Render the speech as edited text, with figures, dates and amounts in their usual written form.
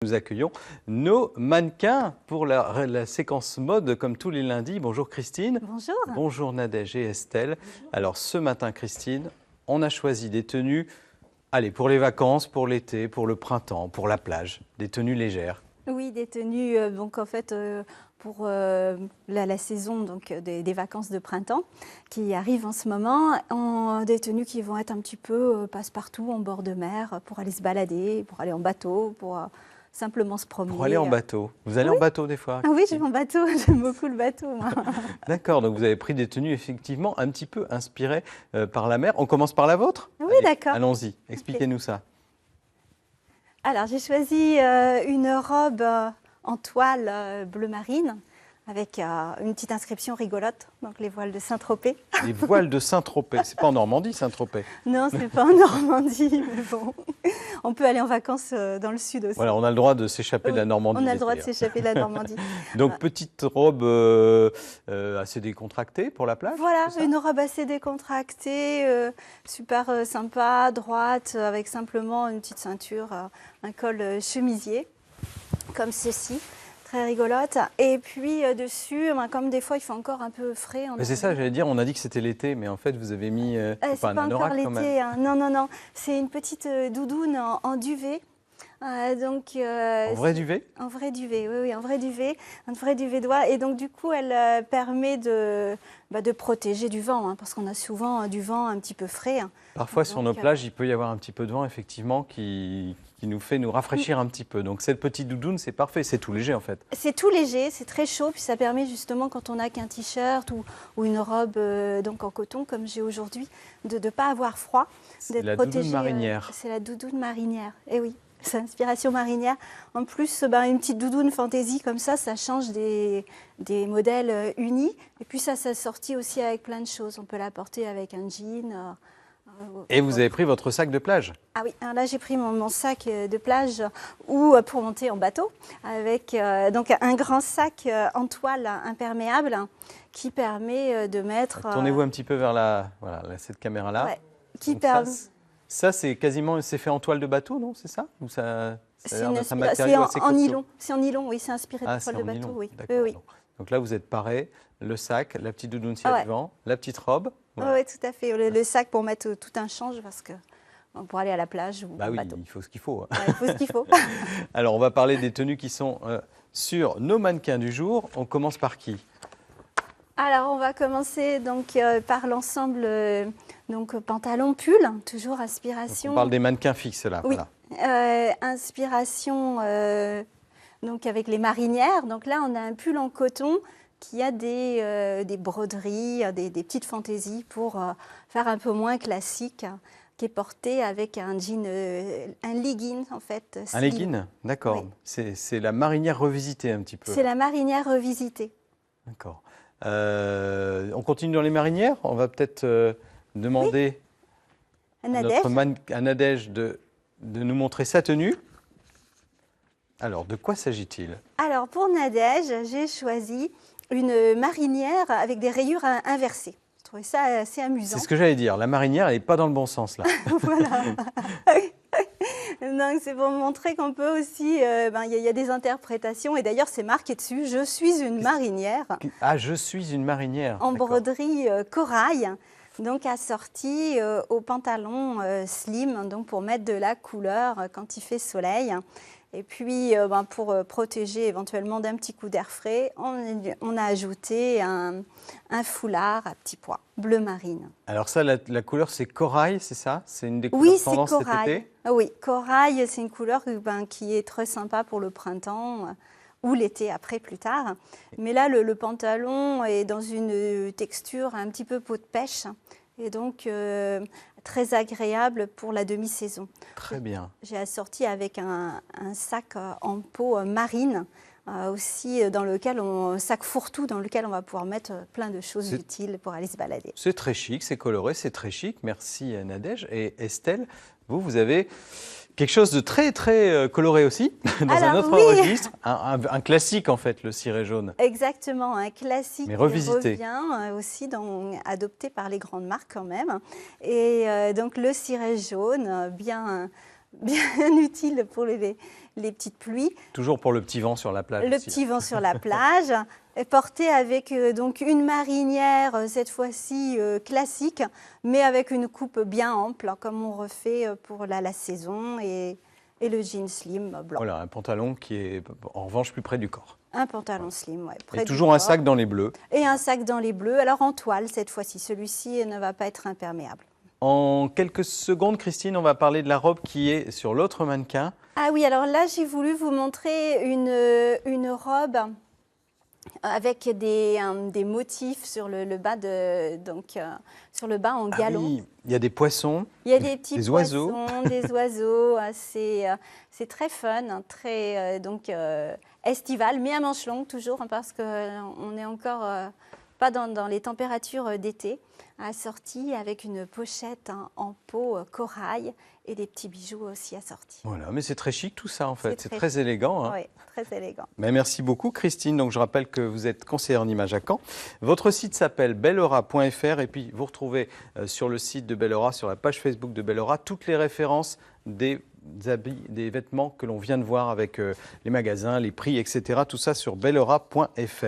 Nous accueillons nos mannequins pour la séquence mode comme tous les lundis. Bonjour Christine. Bonjour. Bonjour Nadège et Estelle. Bonjour. Alors ce matin Christine, on a choisi des tenues, allez, pour les vacances, pour l'été, pour le printemps, pour la plage, des tenues légères. Oui, des tenues donc en fait pour la saison donc, des vacances de printemps qui arrivent en ce moment, des tenues qui vont être un petit peu passe-partout en bord de mer pour aller se balader, pour aller en bateau, pour simplement se promener. Pour aller en bateau. Vous allez en bateau des fois? Ah oui, j'ai mon bateau, j'aime beaucoup le bateau. D'accord, donc vous avez pris des tenues effectivement un petit peu inspirées par la mer. On commence par la vôtre? Oui, d'accord. Allons-y, expliquez-nous ça. Alors j'ai choisi une robe en toile bleu marine avec une petite inscription rigolote, donc les voiles de Saint-Tropez. Les voiles de Saint-Tropez, c'est pas en Normandie Saint-Tropez? Non, c'est pas en Normandie, mais bon, on peut aller en vacances dans le sud aussi. Voilà, on a le droit de s'échapper de la Normandie. On a le droit de s'échapper de la Normandie. Donc voilà. Petite robe assez décontractée pour la plage? Voilà, une robe assez décontractée, super sympa, droite, avec simplement une petite ceinture, un col chemisier, comme ceci. Très rigolote. Et puis dessus, comme des fois il fait encore un peu frais. C'est ça, j'allais dire, on a dit que c'était l'été, mais en fait vous avez mis c'est pas encore l'été, hein. Non, non, non. C'est une petite doudoune en duvet. En vrai duvet? En vrai duvet, oui, en vrai duvet, un vrai duvet d'oie. Et donc du coup, elle permet de protéger du vent, hein, parce qu'on a souvent du vent un petit peu frais. Hein. Parfois sur nos plages, il peut y avoir un petit peu de vent, effectivement, qui nous fait nous rafraîchir un petit peu. Donc cette petite doudoune, c'est parfait, c'est tout léger en fait. C'est tout léger, c'est très chaud, puis ça permet justement quand on n'a qu'un t-shirt ou une robe donc en coton comme j'ai aujourd'hui, de ne pas avoir froid, d'être protégé. Doudoune marinière. C'est la doudoune marinière, et oui. C'est inspiration marinière. En plus, une petite doudoune fantaisie comme ça change des modèles unis. Et puis ça s'assortit aussi avec plein de choses. On peut la porter avec un jean. Et vous avez pris votre sac de plage? Ah oui, alors là j'ai pris mon sac de plage ou pour monter en bateau avec donc un grand sac en toile imperméable qui permet de mettre... Tournez-vous un petit peu vers cette caméra-là. Ouais, qui permet... Ça, c'est quasiment, c'est fait en toile de bateau, non? C'est ça? Ou ça c'est en nylon. C'est en nylon, oui, c'est inspiré de toile de bateau, oui. Oui. Donc là, vous êtes paré, le sac, la petite doudoune s'il y a devant, la petite robe. Voilà. Oui, tout à fait. Le sac pour mettre tout un change parce que pour aller à la plage ou au bateau. Il faut ce qu'il faut. Hein. Ouais, il faut ce qu'il faut. Alors, on va parler des tenues qui sont sur nos mannequins du jour. On commence par qui? Alors, on va commencer donc par l'ensemble pantalon pull, toujours inspiration. Donc on parle des mannequins fixes là. Oui. Voilà. Inspiration donc avec les marinières. Donc là, on a un pull en coton qui a des broderies, des petites fantaisies pour faire un peu moins classique, qui est porté avec un jean, un legging en fait. Un legging, d'accord. Oui. C'est la marinière revisitée un petit peu. C'est la marinière revisitée. D'accord. On continue dans les marinières. On va peut-être demander à Nadège de nous montrer sa tenue. Alors, de quoi s'agit-il? Alors, pour Nadège, j'ai choisi une marinière avec des rayures inversées. Je trouvais ça assez amusant. C'est ce que j'allais dire. La marinière, elle n'est pas dans le bon sens, là. Voilà. Donc, c'est pour montrer qu'on peut aussi... Il y a des interprétations. Et d'ailleurs, c'est marqué dessus. Je suis une marinière. Ah, je suis une marinière. En broderie corail. Donc assortie au pantalon slim, donc pour mettre de la couleur quand il fait soleil. Et puis pour protéger éventuellement d'un petit coup d'air frais, on a ajouté un foulard à petits pois, bleu marine. Alors ça, la couleur c'est corail, c'est ça? C'est une des couleurs tendances cet été? Oui, corail, c'est une couleur qui est très sympa pour le printemps. Ou l'été après, plus tard. Mais là, le pantalon est dans une texture un petit peu peau de pêche et donc très agréable pour la demi-saison. Très bien. J'ai assorti avec un sac en peau marine, aussi sac fourre-tout dans lequel on va pouvoir mettre plein de choses utiles pour aller se balader. C'est très chic, c'est coloré, c'est très chic. Merci Nadège. Et Estelle, vous avez... quelque chose de très très coloré aussi, dans un autre registre, un classique en fait, le ciré jaune. Exactement, un classique mais revisité. Qui revient aussi adopté par les grandes marques quand même. Et donc le ciré jaune, bien utile pour les petites pluies. Toujours pour le petit vent sur la plage. Le petit vent sur la plage, porté avec donc une marinière, cette fois-ci classique, mais avec une coupe bien ample, comme on refait pour la saison, et le jean slim blanc. Voilà, un pantalon qui est en revanche plus près du corps. Un pantalon slim, oui. Et toujours un sac dans les bleus. Et un sac dans les bleus, alors en toile cette fois-ci. Celui-ci ne va pas être imperméable. En quelques secondes, Christine, on va parler de la robe qui est sur l'autre mannequin. Ah oui, alors là, j'ai voulu vous montrer une robe avec des motifs sur le bas, sur le bas en galon. Oui, il y a des poissons, il y a des petits des poissons, oiseaux. des oiseaux. C'est très fun, très estival, mais à manches longues toujours, parce qu'on n'est encore pas dans les températures d'été. Assorti avec une pochette en peau corail et des petits bijoux aussi assortis. Voilà, mais c'est très chic tout ça en fait, c'est très élégant. Hein. Oui, très élégant. Mais merci beaucoup Christine, donc je rappelle que vous êtes conseillère en image à Caen. Votre site s'appelle bellera.fr et puis vous retrouvez sur le site de Bellera, sur la page Facebook de Bellera, toutes les références des habits, des vêtements que l'on vient de voir avec les magasins, les prix, etc. Tout ça sur bellera.fr.